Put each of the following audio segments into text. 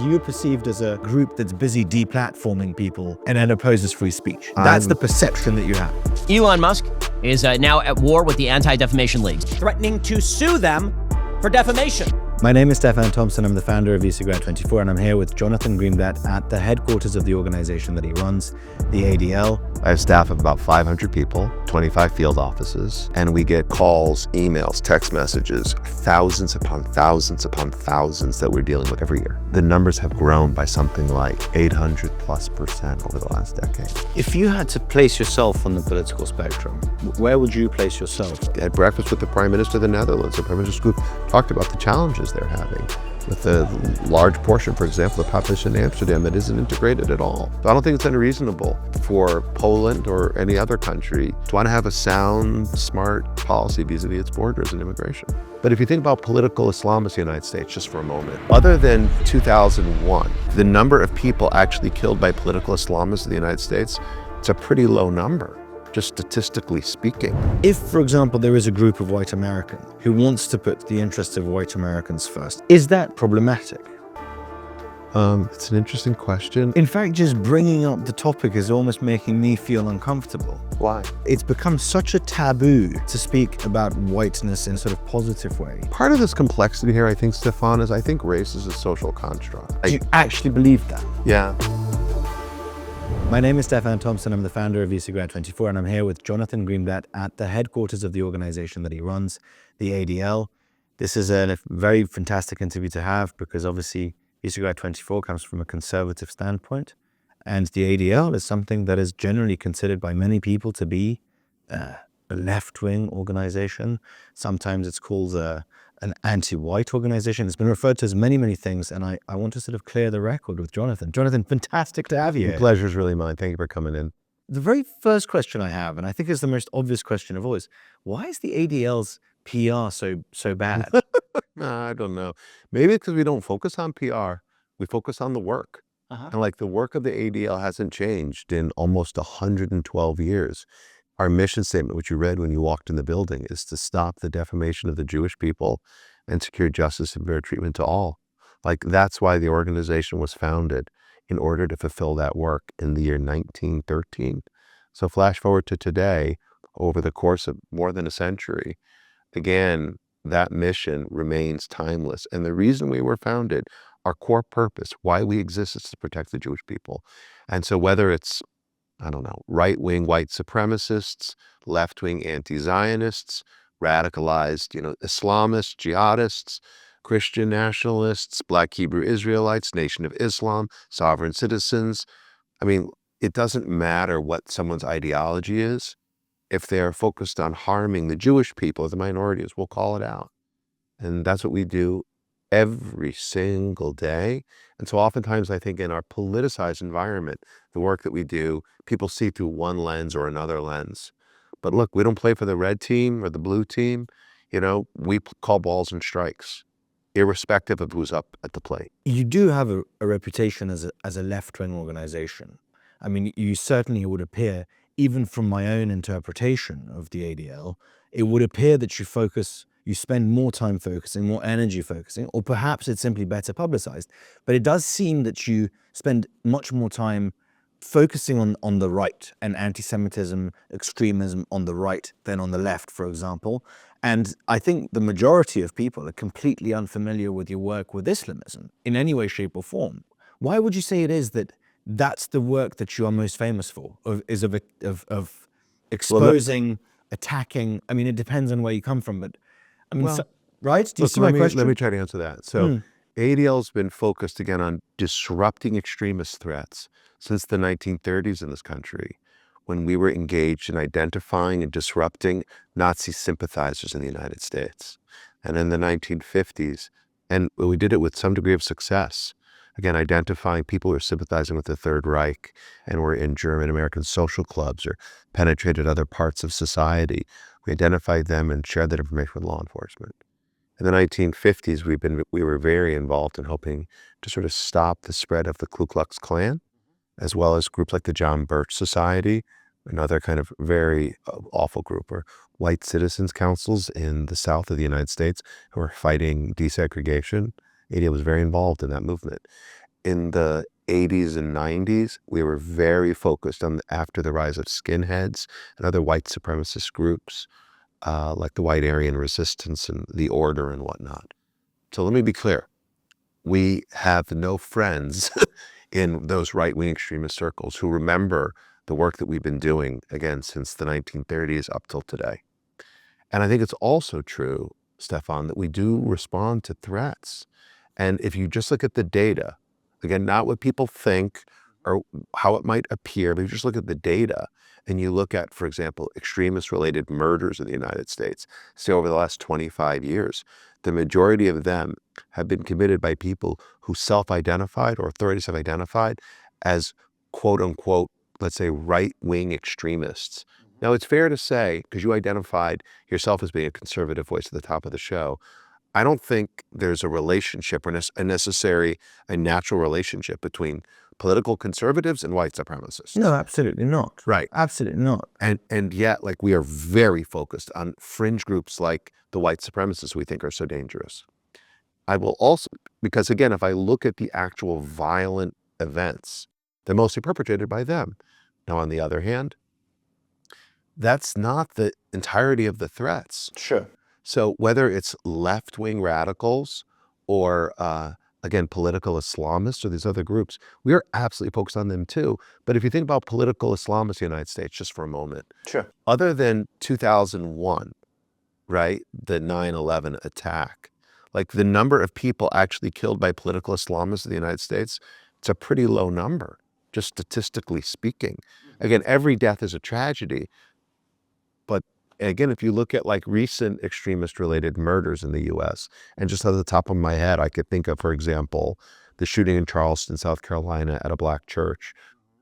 you're perceived as a group that's busy deplatforming people and then opposes free speech. That's the perception that you have. Elon Musk is now at war with the Anti-Defamation League, threatening to sue them for defamation. My name is Stefan Thompson. I'm the founder of VCgrad24, and I'm here with Jonathan Greenblatt at the headquarters of the organization that he runs, the ADL. I have staff of about 500 people, 25 field offices, and we get calls, emails, text messages, thousands upon thousands upon thousands that we're dealing with every year. The numbers have grown by something like 800+% over the last decade. If you had to place yourself on the political spectrum, where would you place yourself? I had breakfast with the Prime Minister of the Netherlands. The Prime Minister's group talked about the challenges they're having with a large portion, for example, the population in Amsterdam that isn't integrated at all. So I don't think it's unreasonable for Poland or any other country to want to have a sound, smart policy vis-a-vis its borders and immigration. But if you think about political Islamists in the United States, just for a moment, other than 2001, the number of people actually killed by political Islamists in the United States, it's a pretty low number, just statistically speaking. If, for example, there is a group of white Americans who wants to put the interests of white Americans first, is that problematic? It's an interesting question. In fact, just bringing up the topic is almost making me feel uncomfortable. Why? It's become such a taboo to speak about whiteness in a sort of positive way. Part of this complexity here, I think, Stefan, is I think race is a social construct. Do you actually believe that? Yeah. My name is Stefan Thompson. I'm the founder of VCgrad24, and I'm here with Jonathan Greenblatt at the headquarters of the organization that he runs, the ADL. This is a very fantastic interview to have because obviously VCgrad24 comes from a conservative standpoint, and the ADL is something that is generally considered by many people to be a left-wing organization. Sometimes it's called an anti-white organization. It's been referred to as many, many things, and I want to sort of clear the record with Jonathan. Jonathan, fantastic to have you here. The pleasure's really mine. Thank you for coming in. The very first question I have, and I think is the most obvious question of all, is why is the ADL's PR so bad? I don't know. Maybe it's because we don't focus on PR. We focus on the work. And like the work of the ADL hasn't changed in almost 112 years. Our mission statement, which you read when you walked in the building, is to stop the defamation of the Jewish people and secure justice and fair treatment to all. Like that's why the organization was founded, in order to fulfill that work in the year 1913. So flash forward to today, over the course of more than a century, again, that mission remains timeless. And the reason we were founded, our core purpose, why we exist, is to protect the Jewish people. And so whether it's, I don't know, right-wing white supremacists, left-wing anti-Zionists, radicalized, Islamists, jihadists, Christian nationalists, Black Hebrew Israelites, Nation of Islam, sovereign citizens. I mean, it doesn't matter what someone's ideology is. If they're focused on harming the Jewish people, the minorities, we'll call it out. And that's what we do every single day. And so oftentimes I think in our politicized environment, the work that we do, people see through one lens or another lens. But look, we don't play for the red team or the blue team. We call balls and strikes, irrespective of who's up at the plate. You do have a reputation as a left-wing organization. I mean, you certainly would appear, even from my own interpretation of the ADL, it would appear that you spend more time focusing, more energy focusing, or perhaps it's simply better publicized. But it does seem that you spend much more time focusing on the right and anti-Semitism, extremism on the right than on the left, for example. And I think the majority of people are completely unfamiliar with your work with Islamism in any way, shape, or form. Why would you say it is that that's the work that you are most famous for, of exposing, attacking? I mean, it depends on where you come from, but I mean, right? Do you see my question? Let me try to answer that. So ADL's been focused again on disrupting extremist threats since the 1930s in this country, when we were engaged in identifying and disrupting Nazi sympathizers in the United States. And in the 1950s, and we did it with some degree of success, again, identifying people who are sympathizing with the Third Reich and were in German American social clubs or penetrated other parts of society. We identified them and shared that information with law enforcement. In the 1950s, we were very involved in helping to sort of stop the spread of the Ku Klux Klan, as well as groups like the John Birch Society, another kind of very awful group, or white citizens councils in the South of the United States who are fighting desegregation. ADL was very involved in that movement. in the 80s and 90s, we were very focused on after the rise of skinheads and other white supremacist groups, like the White Aryan Resistance and the Order and whatnot. So let me be clear. We have no friends in those right-wing extremist circles who remember the work that we've been doing, again, since the 1930s up till today. And I think it's also true, Stefan, that we do respond to threats. And if you just look at the data, again, not what people think or how it might appear, but you just look at the data and you look at, for example, extremist-related murders in the United States, say over the last 25 years, the majority of them have been committed by people who self-identified or authorities have identified as quote unquote, let's say right-wing extremists. Now it's fair to say, because you identified yourself as being a conservative voice at the top of the show, I don't think there's a relationship or a natural relationship between political conservatives and white supremacists. No, absolutely not. Right. Absolutely not. And yet, like, we are very focused on fringe groups like the white supremacists we think are so dangerous. I will also, because again, if I look at the actual violent events, they're mostly perpetrated by them. Now, on the other hand, that's not the entirety of the threats. Sure. So whether it's left-wing radicals or, again, political Islamists or these other groups, we are absolutely focused on them too. But if you think about political Islamists in the United States, just for a moment, Sure. other than 2001, right, the 9/11 attack, like the number of people actually killed by political Islamists in the United States, it's a pretty low number, just statistically speaking. Again, every death is a tragedy. But again, if you look at like recent extremist-related murders in the US, and just at the top of my head, I could think of, for example, the shooting in Charleston, South Carolina at a Black church,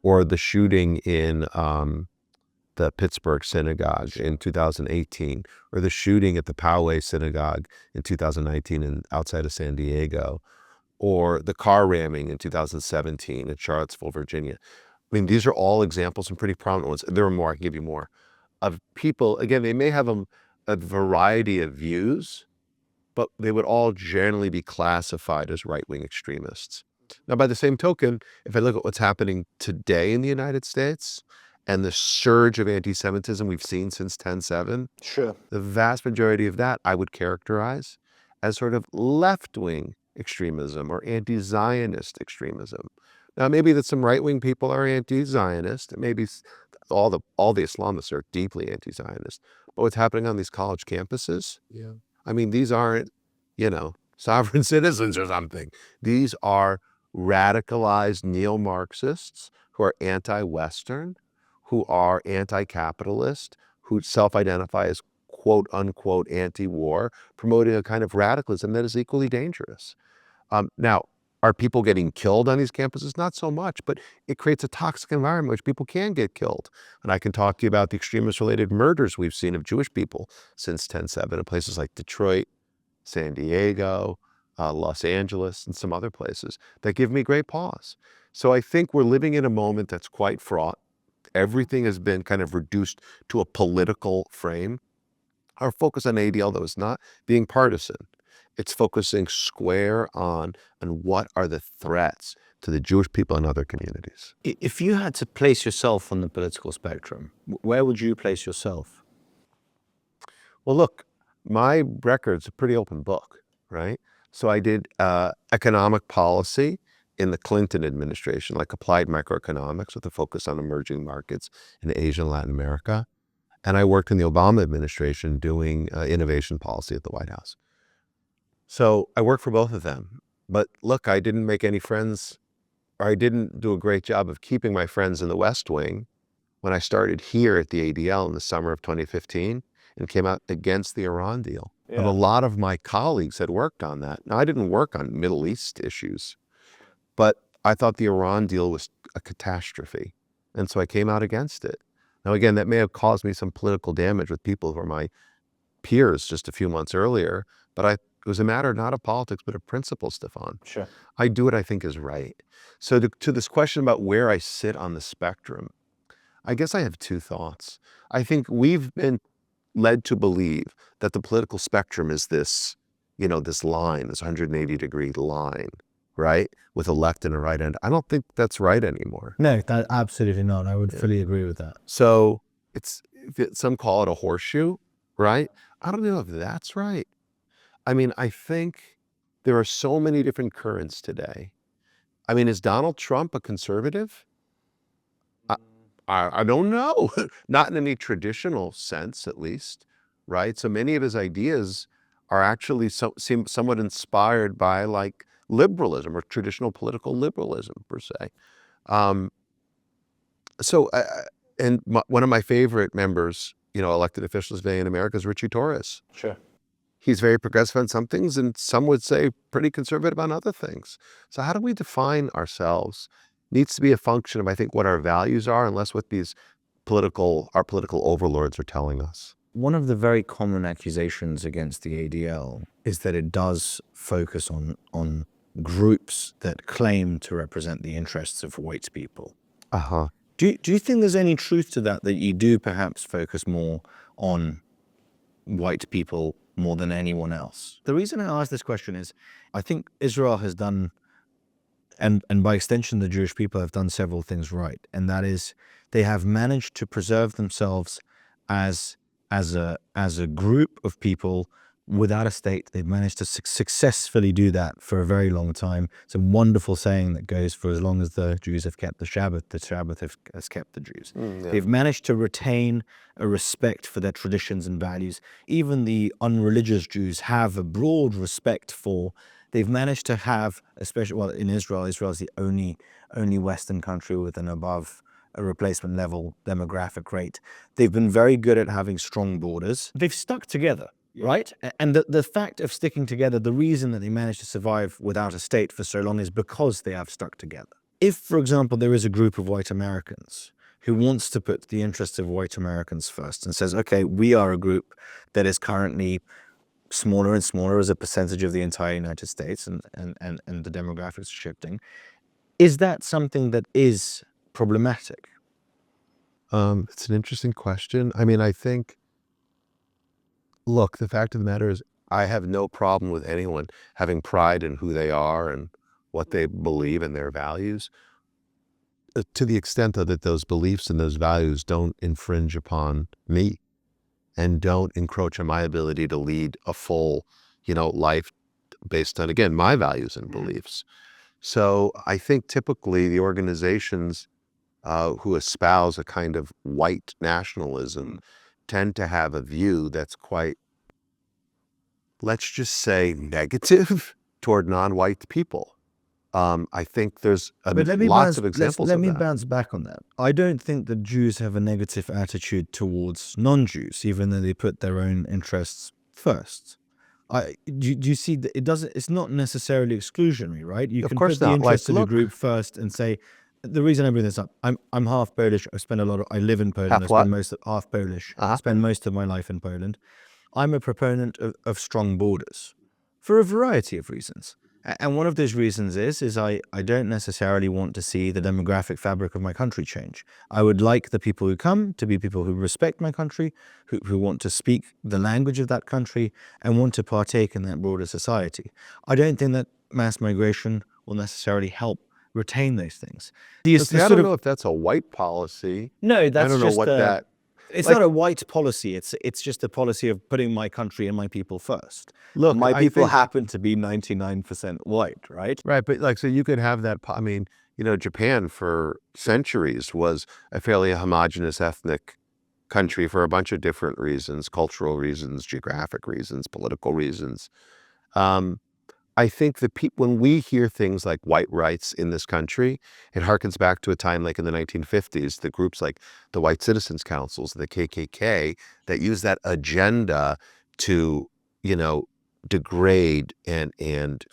or the shooting in the Pittsburgh synagogue in 2018, or the shooting at the Poway synagogue in 2019 and outside of San Diego, or the car ramming in 2017 in Charlottesville, Virginia. I mean, these are all examples and pretty prominent ones. There are more, I can give you more, of people. Again, they may have a variety of views, but they would all generally be classified as right-wing extremists. Now, by the same token, if I look at what's happening today in the United States and the surge of anti-Semitism we've seen since 10/7, Sure. the vast majority of that I would characterize as sort of left-wing extremism or anti-Zionist extremism. Now, maybe that some right-wing people are anti-Zionist, maybe all the Islamists are deeply anti-Zionist. But what's happening on these college campuses? Yeah. I mean, these aren't, sovereign citizens or something. These are radicalized neo-Marxists who are anti-Western, who are anti-capitalist, who self-identify as quote unquote anti-war, promoting a kind of radicalism that is equally dangerous. Now, are people getting killed on these campuses? Not so much, but it creates a toxic environment in which people can get killed. And I can talk to you about the extremist-related murders we've seen of Jewish people since 10/7 in places like Detroit, San Diego, Los Angeles, and some other places that give me great pause. So I think we're living in a moment that's quite fraught. Everything has been kind of reduced to a political frame. Our focus on ADL, though, is not being partisan. It's focusing square on what are the threats to the Jewish people and other communities. If you had to place yourself on the political spectrum, where would you place yourself? Well, look, my record's a pretty open book, right? So I did economic policy in the Clinton administration, like applied microeconomics with a focus on emerging markets in Asia and Latin America. And I worked in the Obama administration doing innovation policy at the White House. So I worked for both of them. But look, I didn't make any friends, or I didn't do a great job of keeping my friends in the West Wing when I started here at the ADL in the summer of 2015 and came out against the Iran deal. Yeah. And a lot of my colleagues had worked on that. Now, I didn't work on Middle East issues, but I thought the Iran deal was a catastrophe. And so I came out against it. Now, again, that may have caused me some political damage with people who were my peers just a few months earlier, but it was a matter not of politics, but of principle, Stefan. Sure. I do what I think is right. So to this question about where I sit on the spectrum, I guess I have two thoughts. I think we've been led to believe that the political spectrum is this, this line, this 180-degree line, right? With a left and a right end. I don't think that's right anymore. No, that absolutely not. I would fully agree with that. So some call it a horseshoe, right? I don't know if that's right. I mean, I think there are so many different currents today. I mean, is Donald Trump a conservative? I don't know. Not in any traditional sense, at least, right? So many of his ideas are actually seem somewhat inspired by like liberalism or traditional political liberalism per se. One of my favorite members, elected officials today in America is Richie Torres. Sure. He's very progressive on some things, and some would say pretty conservative on other things. So how do we define ourselves? Needs to be a function of, I think, what our values are, and less what our political overlords are telling us. One of the very common accusations against the ADL is that it does focus on groups that claim to represent the interests of white people. Uh-huh. Do you think there's any truth to that you do perhaps focus more on white people more than anyone else? The reason I ask this question is I think Israel has done, and by extension the Jewish people have done several things right, and that is they have managed to preserve themselves as a group of people without a state. They've managed to successfully do that for a very long time. It's a wonderful saying that goes, for as long as the Jews have kept the Shabbat has kept the Jews. Yeah. They've managed to retain a respect for their traditions and values. Even the unreligious Jews have a broad respect for. They've managed to have, especially in Israel is the only Western country with an above a replacement level demographic rate. They've been very good at having strong borders. They've stuck together, right? And the fact of sticking together, the reason that they managed to survive without a state for so long is because they have stuck together. If, for example, there is a group of white Americans who wants to put the interests of white Americans first and says, okay, we are a group that is currently smaller and smaller as a percentage of the entire United States, and the demographics are shifting, is that something that is problematic? It's an interesting question. I mean, I think, look, the fact of the matter is I have no problem with anyone having pride in who they are and what they believe in their values, to the extent that those beliefs and those values don't infringe upon me and don't encroach on my ability to lead a full, life based on, again, my values and beliefs. So I think typically the organizations who espouse a kind of white nationalism tend to have a view that's quite, let's just say, negative toward non-white people. I think there's lots of examples of that. Let me bounce back on that. I don't think that Jews have a negative attitude towards non-Jews, even though they put their own interests first. Do you see that it's not necessarily exclusionary, right? You can put the interests of a group first and say, the reason I bring this up, I'm half Polish. I live in Poland. Half Polish. I spend most of my life in Poland. I'm a proponent of strong borders for a variety of reasons. And one of those reasons is I don't necessarily want to see the demographic fabric of my country change. I would like the people who come to be people who respect my country, who want to speak the language of that country and want to partake in that broader society. I don't think that mass migration will necessarily help retain those things. I don't know if that's a white policy. No, that's I don't know just what that. It's not a white policy. It's just a policy of putting my country and my people first. Look, my people happen to be 99% white, right? Right, but so you could have that. I mean, Japan for centuries was a fairly homogenous ethnic country for a bunch of different reasons: cultural reasons, geographic reasons, political reasons. I think that when we hear things like white rights in this country, it harkens back to a time like in the 1950s, the groups like the White Citizens Councils, the KKK, that use that agenda to, degrade and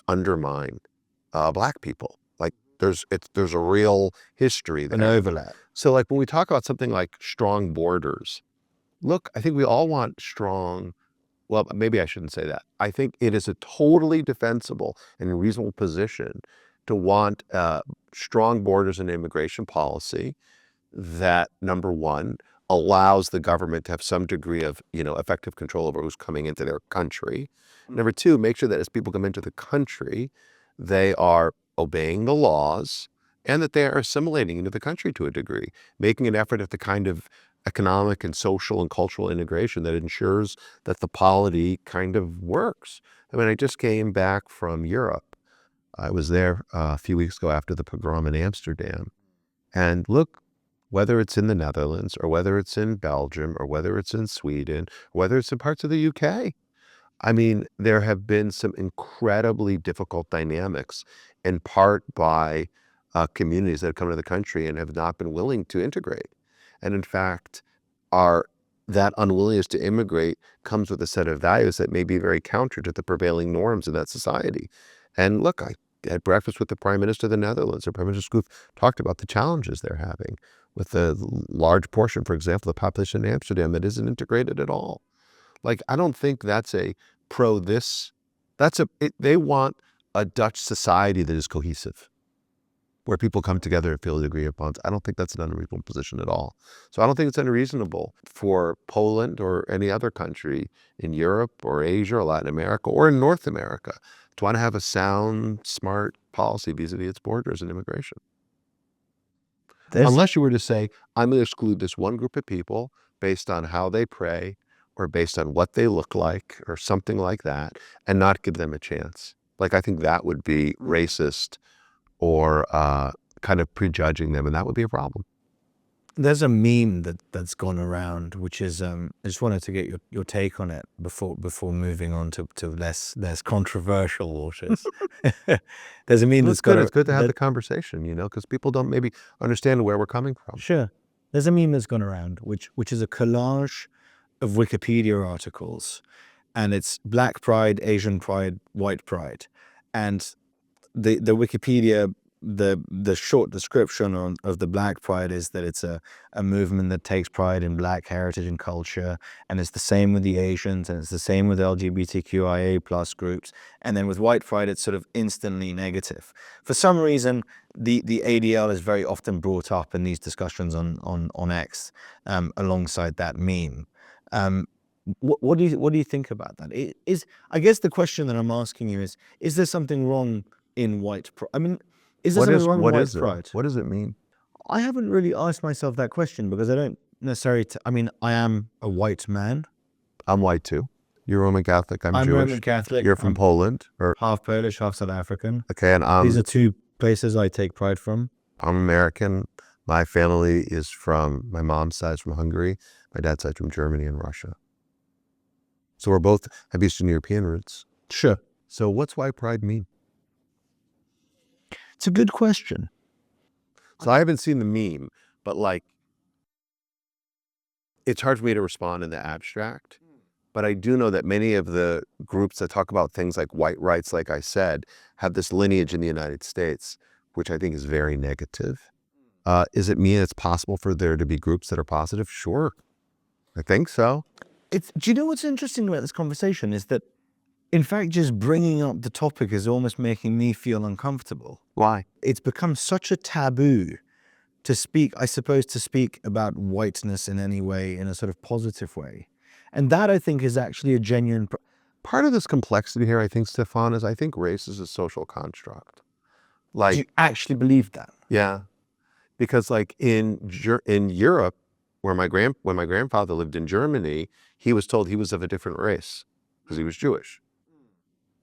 undermine Black people. Like there's a real history there. An overlap. So like when we talk about something like strong borders, look, I think we all want strong. Well, maybe I shouldn't say that. I think it is a totally defensible and reasonable position to want strong borders and immigration policy that, number one, allows the government to have some degree of, effective control over who's coming into their country. Number two, make sure that as people come into the country, they are obeying the laws, and that they are assimilating into the country to a degree, making an effort at the kind of economic and social and cultural integration that ensures that the polity kind of works. I mean, I just came back from Europe. I was there a few weeks ago after the pogrom in Amsterdam. And look, whether it's in the Netherlands or whether it's in Belgium or whether it's in Sweden, or whether it's in parts of the UK, I mean, there have been some incredibly difficult dynamics, in part by communities that have come to the country and have not been willing to integrate. And in fact, that unwillingness to immigrate comes with a set of values that may be very counter to the prevailing norms in that society. And look, I had breakfast with the Prime Minister of the Netherlands. The Prime Minister Schoof talked about the challenges they're having with the large portion, for example, of the population in Amsterdam that isn't integrated at all. Like, I don't think that's a they want a Dutch society that is cohesive, where people come together and feel a degree of bonds. I don't think that's an unreasonable position at all. So I don't think it's unreasonable for Poland or any other country in Europe or Asia or Latin America or in North America to want to have a sound, smart policy vis-a-vis its borders and immigration. Unless you were to say, I'm going to exclude this one group of people based on how they pray or based on what they look like or something like that, and not give them a chance. Like, I think that would be racist or kind of prejudging them, and that would be a problem. There's a meme that's gone around, which is I just wanted to get your take on it before moving on to less controversial waters. There's a meme It's good to have the conversation, because people don't maybe understand where we're coming from. Sure. There's a meme that's gone around, which is a collage of Wikipedia articles, and it's Black Pride, Asian Pride, White Pride, and the Wikipedia, the short description of the Black Pride is that it's a movement that takes pride in Black heritage and culture, and it's the same with the Asians, and it's the same with LGBTQIA plus groups, and then with White Pride it's sort of instantly negative. For some reason, the ADL is very often brought up in these discussions on X alongside that meme. What do you think about that? I guess the question that I'm asking you is there something wrong in white pride? I mean, is there something wrong with white pride? What does it mean? I haven't really asked myself that question because I don't necessarily, I mean, I am a white man. I'm white too. You're Roman Catholic. I'm Jewish. Roman Catholic. You're from Poland, or half Polish, half South African. Okay, and these are two places I take pride from. I'm American. My family is from, my mom's side's from Hungary. My dad's side's from Germany and Russia. So we're both have Eastern European roots. Sure. So what's white pride mean? It's a good question. So I haven't seen the meme, but like, it's hard for me to respond in the abstract. But I do know that many of the groups that talk about things like white rights, like I said, have this lineage in the United States, which I think is very negative. Does it mean it's possible for there to be groups that are positive? Sure. I think so. Do you know what's interesting about this conversation is that, in fact, just bringing up the topic is almost making me feel uncomfortable. Why? It's become such a taboo to speak, I suppose, to speak about whiteness in any way, in a sort of positive way. And that, I think, is actually a genuine... Part of this complexity here, I think, Stefan, is I think race is a social construct. Like, do you actually believe that? Yeah. Because like in Europe, where when my grandfather lived in Germany, he was told he was of a different race because he was Jewish.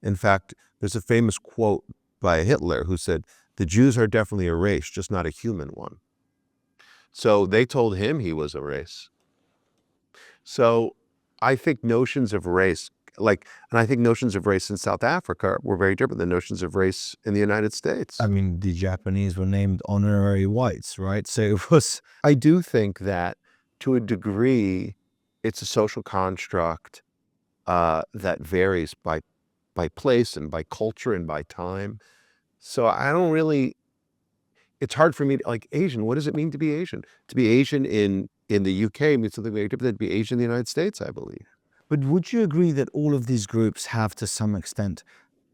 In fact, there's a famous quote by Hitler who said, "The Jews are definitely a race, just not a human one." So they told him he was a race. So I think notions of race, and I think notions of race in South Africa were very different than notions of race in the United States. I mean, the Japanese were named honorary whites, right? So it was... I do think that to a degree, it's a social construct that varies by place and by culture and by time. So I don't really, it's hard for me to, like, Asian, what does it mean to be Asian? To be Asian in the UK means something very different than to be Asian in the United States, I believe. But would you agree that all of these groups have, to some extent,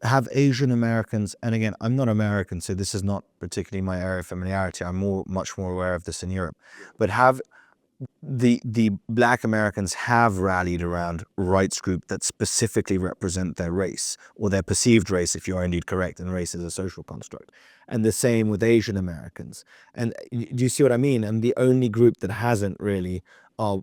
have Asian Americans, and again, I'm not American, so this is not particularly my area of familiarity, I'm much more aware of this in Europe, but have the black Americans have rallied around rights groups that specifically represent their race or their perceived race, if you are indeed correct, and race is a social construct. And the same with Asian Americans. And do you see what I mean? And the only group that hasn't really are,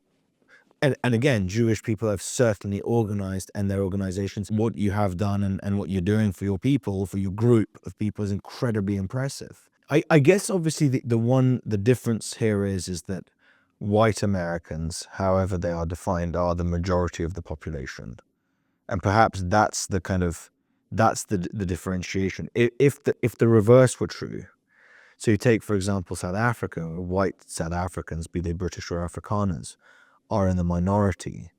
and again, Jewish people have certainly organized, and their organizations, what you have done and what you're doing for your people, for your group of people, is incredibly impressive. I guess obviously the difference here is that white Americans, however they are defined, are the majority of the population. And perhaps that's the differentiation. If the reverse were true, so you take, for example, South Africa, white South Africans, be they British or Afrikaners, are in the minority.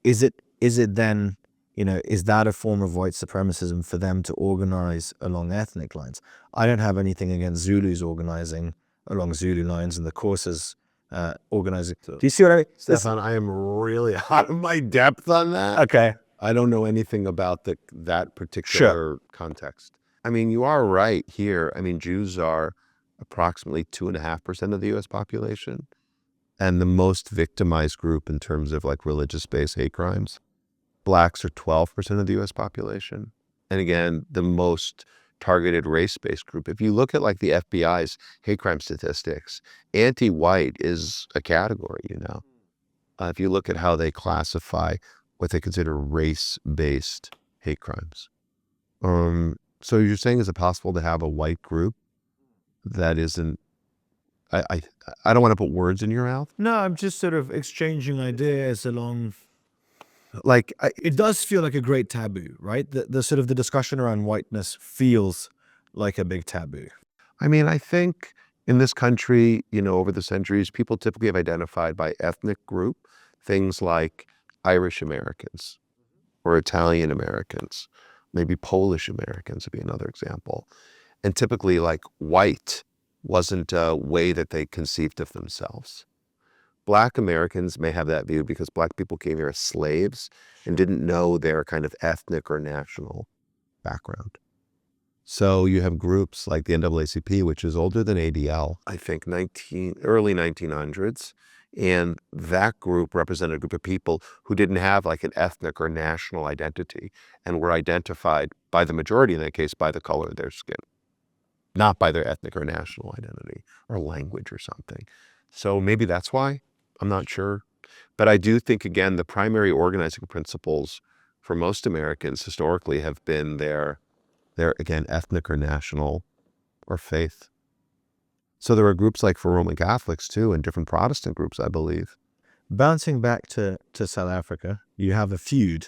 Is it then, is that a form of white supremacism for them to organize along ethnic lines? I don't have anything against Zulus organizing along Zulu lines and the Xhosas organizing. Do you see what I mean? Stefan, I am really out of my depth on that. Okay. I don't know anything about that particular context. I mean, you are right here. I mean, Jews are approximately 2.5% of the U.S. population, and the most victimized group in terms of like religious-based hate crimes. Blacks are 12% of the U.S. population. And again, the most targeted race-based group. If you look at like the FBI's hate crime statistics, anti-white is a category, if you look at how they classify what they consider race-based hate crimes. So you're saying, is it possible to have a white group that isn't, I don't want to put words in your mouth. No, I'm just sort of exchanging ideas along. Like, it does feel like a great taboo, right? The sort of the discussion around whiteness feels like a big taboo. I mean, I think in this country, over the centuries, people typically have identified by ethnic group things like Irish Americans or Italian Americans, maybe Polish Americans would be another example. And typically, like, white wasn't a way that they conceived of themselves. Black Americans may have that view because Black people came here as slaves and didn't know their kind of ethnic or national background. So you have groups like the NAACP, which is older than ADL, I think early 1900s. And that group represented a group of people who didn't have like an ethnic or national identity and were identified by the majority in that case by the color of their skin, not by their ethnic or national identity or language or something. So maybe that's why. I'm not sure. But I do think, again, the primary organizing principles for most Americans historically have been their again, ethnic or national or faith. So there are groups like for Roman Catholics too, and different Protestant groups, I believe. Bouncing back to South Africa, you have a feud.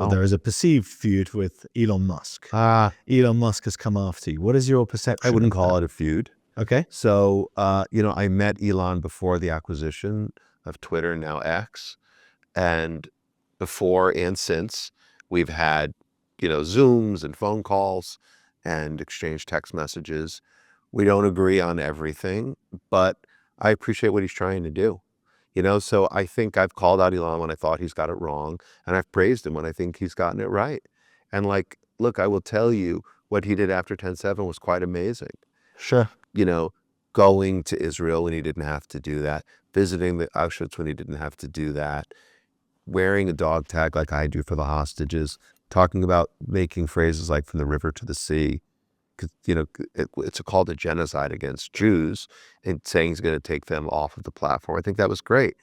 There is a perceived feud with Elon Musk. Elon Musk has come after you. What is your perception? I wouldn't call it a feud. Okay. So, I met Elon before the acquisition of Twitter, now X. And before and since, we've had, Zooms and phone calls and exchanged text messages. We don't agree on everything, but I appreciate what he's trying to do. So I think I've called out Elon when I thought he's got it wrong, and I've praised him when I think he's gotten it right. And like, look, I will tell you what he did after 10/7 was quite amazing. Sure. Going to Israel when he didn't have to do that, visiting the Auschwitz when he didn't have to do that, wearing a dog tag like I do for the hostages, talking about making phrases like from the river to the sea, it's a call to genocide against Jews, and saying he's going to take them off of the platform. I think that was great.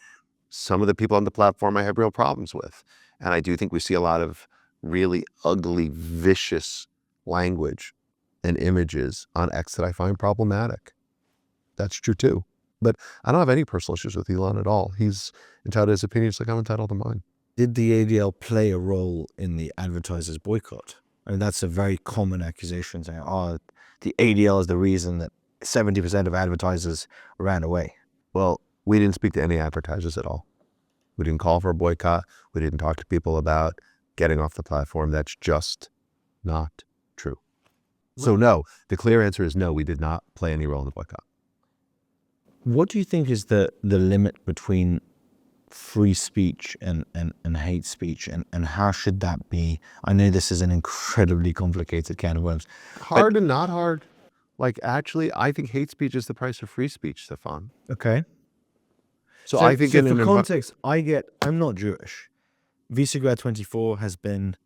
Some of the people on the platform I have real problems with. And I do think we see a lot of really ugly, vicious language and images on X that I find problematic. That's true too. But I don't have any personal issues with Elon at all. He's entitled to his opinions like I'm entitled to mine. Did the ADL play a role in the advertisers' boycott? I mean, that's a very common accusation, saying, the ADL is the reason that 70% of advertisers ran away. Well, we didn't speak to any advertisers at all. We didn't call for a boycott. We didn't talk to people about getting off the platform. That's just not true. So no, the clear answer is no, we did not play any role in the boycott. What do you think is the limit between free speech and hate speech, and how should that be? I know this is an incredibly complicated can of worms. Hard and not hard. Like, actually, I think hate speech is the price of free speech, Stefan. Okay. So I think for context, I'm not Jewish. Visegrad 24 has been,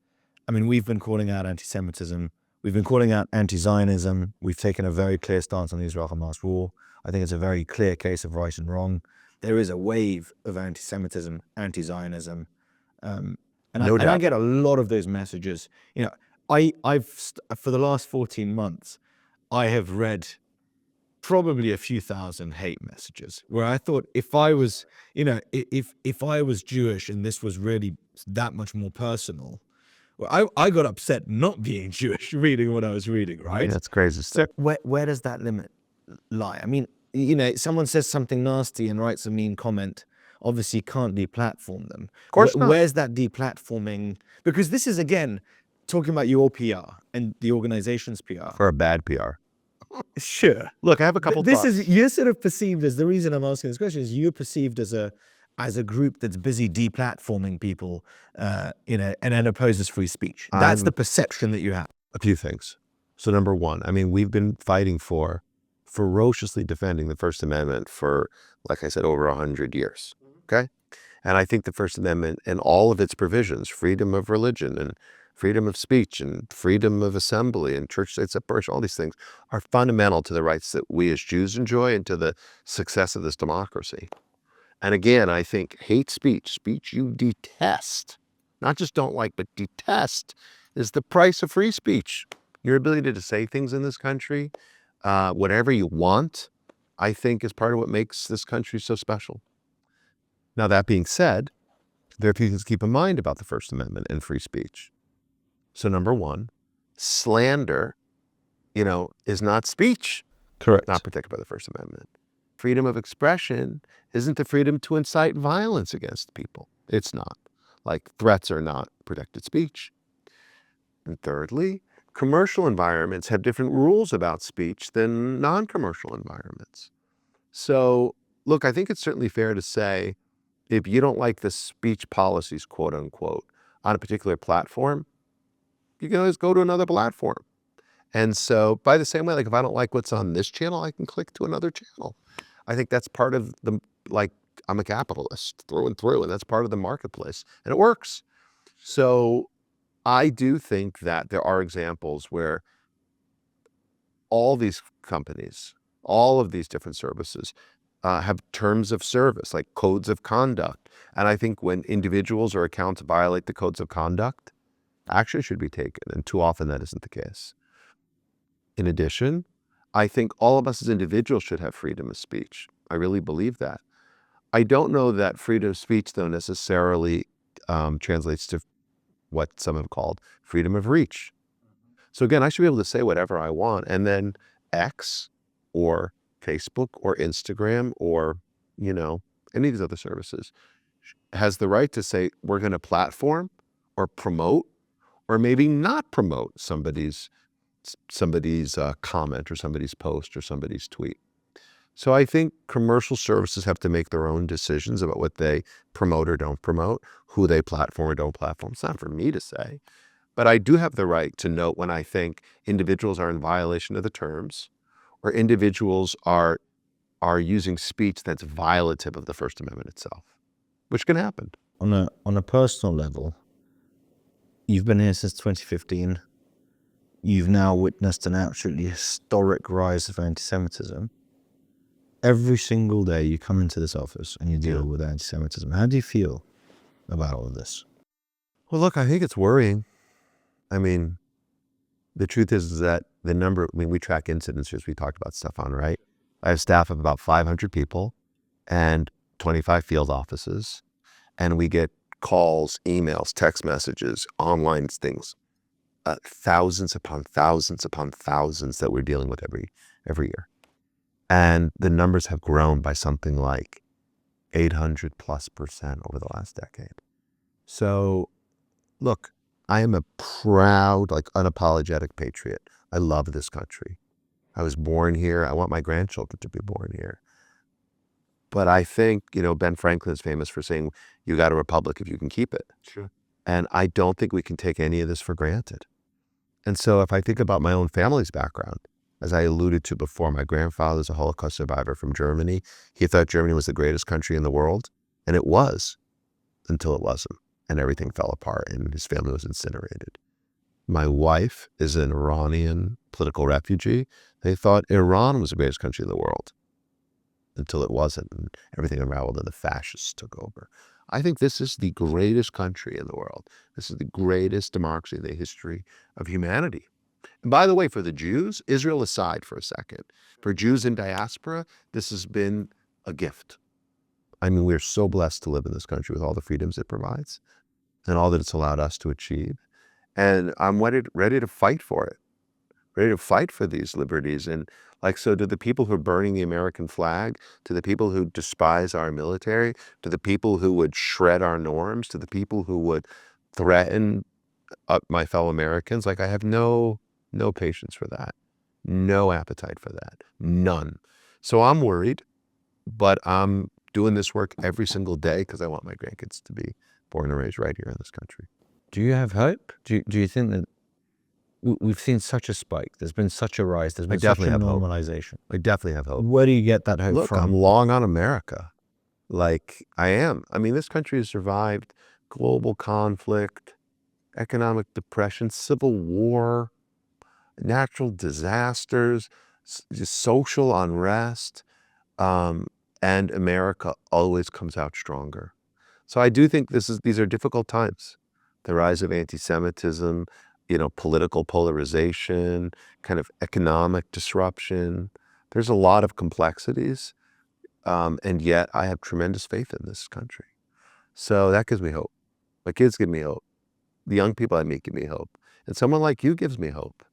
I mean, we've been calling out anti-Semitism. We've been calling out anti-Zionism. We've taken a very clear stance on the Israel-Hamas war. I think it's a very clear case of right and wrong. There is a wave of anti-Semitism, anti-Zionism, and I get a lot of those messages. You know, I've for the last 14 months, I have read probably a few thousand hate messages where I thought if I was, you know, if I was Jewish and this was really that much more personal, well, I got upset not being Jewish reading what I was reading, right? That's crazy stuff. So where does that limit lie? I mean, you know, someone says something nasty and writes a mean comment, obviously you can't deplatform them. Of course not. Where's that deplatforming? Because this is, again, talking about your PR and the organization's PR. For a bad PR. Sure. Look, I have a couple thoughts. You're sort of perceived as, the reason I'm asking this question is you're perceived as a group that's busy deplatforming people, you know, and opposes free speech. That's the perception that you have. A few things. So number one, I mean, we've been fighting for, ferociously defending the First Amendment for, like I said, over 100 years, okay? And I think the First Amendment and all of its provisions, freedom of religion and freedom of speech and freedom of assembly and church-state separation, all these things are fundamental to the rights that we as Jews enjoy and to the success of this democracy. And again, I think hate speech, speech you detest, not just don't like, but detest, is the price of free speech. Your ability to say things in this country, whatever you want, I think is part of what makes this country so special. Now, that being said, there are a few things to keep in mind about the First Amendment and free speech. So number one, slander, you know, is not speech. Correct. Not protected by the First Amendment. Freedom of expression isn't the freedom to incite violence against people. It's not. Like, threats are not protected speech. And thirdly, commercial environments have different rules about speech than non-commercial environments. So, look, I think it's certainly fair to say, if you don't like the speech policies, quote unquote, on a particular platform, you can always go to another platform. And so by the same way, like if I don't like what's on this channel, I can click to another channel. I think that's part of the, like, I'm a capitalist through and through, and that's part of the marketplace, and it works. So I do think that there are examples where all these companies, all of these different services have terms of service, like codes of conduct. And I think when individuals or accounts violate the codes of conduct, action should be taken, and too often that isn't the case. In addition, I think all of us as individuals should have freedom of speech. I really believe that. I don't know that freedom of speech, though, necessarily translates to what some have called freedom of reach. So again, I should be able to say whatever I want, and then X or Facebook or Instagram or, you know, any of these other services has the right to say, we're going to platform or promote or maybe not promote somebody's comment or somebody's post or somebody's tweet. So I think commercial services have to make their own decisions about what they promote or don't promote, who they platform or don't platform. It's not for me to say, but I do have the right to note when I think individuals are in violation of the terms or individuals are using speech that's violative of the First Amendment itself, which can happen. On a personal level, you've been here since 2015. You've now witnessed an absolutely historic rise of anti-Semitism. Every single day you come into this office and you deal with anti-Semitism. How do you feel about all of this? Well, look, I think it's worrying. I mean, the truth is that the number, I mean, we track incidents as we talked about stuff on, right? I have staff of about 500 people and 25 field offices, and we get calls, emails, text messages, online things, thousands upon thousands upon thousands that we're dealing with every year. And the numbers have grown by something like 800+% over the last decade. So look, I am a proud, like unapologetic patriot. I love this country. I was born here. I want my grandchildren to be born here. But I think, you know, Ben Franklin is famous for saying, you got a republic if you can keep it. Sure. And I don't think we can take any of this for granted. And so if I think about my own family's background, As I alluded to before, my grandfather's a Holocaust survivor from Germany. He thought Germany was the greatest country in the world, and it was, until it wasn't, and everything fell apart and his family was incinerated. My wife is an Iranian political refugee. They thought Iran was the greatest country in the world, until it wasn't, and everything unraveled and the fascists took over. I think this is the greatest country in the world. This is the greatest democracy in the history of humanity. And by the way, for the Jews, Israel aside for a second, for Jews in diaspora, this has been a gift. I mean, we're so blessed to live in this country with all the freedoms it provides and all that it's allowed us to achieve. And I'm ready to fight for it, ready to fight for these liberties. And like, so to the people who are burning the American flag, to the people who despise our military, to the people who would shred our norms, to the people who would threaten my fellow Americans, like I have no patience for that, no appetite for that, none. So I'm worried, but I'm doing this work every single day because I want my grandkids to be born and raised right here in this country. Do you have hope? Do you think that we've seen such a spike? There's been such a rise. There's been such a normalization. I definitely have hope. Where do you get that hope Look, from? I'm long on America. Like I am. I mean, this country has survived global conflict, economic depression, civil war, natural disasters, just social unrest, and America always comes out stronger. So I do think these are difficult times. The rise of anti-Semitism, political polarization, kind of economic disruption. There's a lot of complexities, and yet I have tremendous faith in this country. So that gives me hope. My kids give me hope. The young people I meet give me hope. And someone like you gives me hope.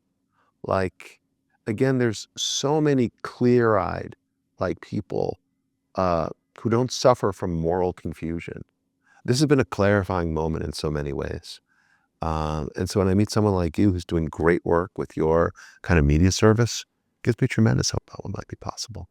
Like, again, there's so many clear-eyed, people who don't suffer from moral confusion. This has been a clarifying moment in so many ways. And so when I meet someone like you who's doing great work with your kind of media service, it gives me tremendous hope about what might be possible.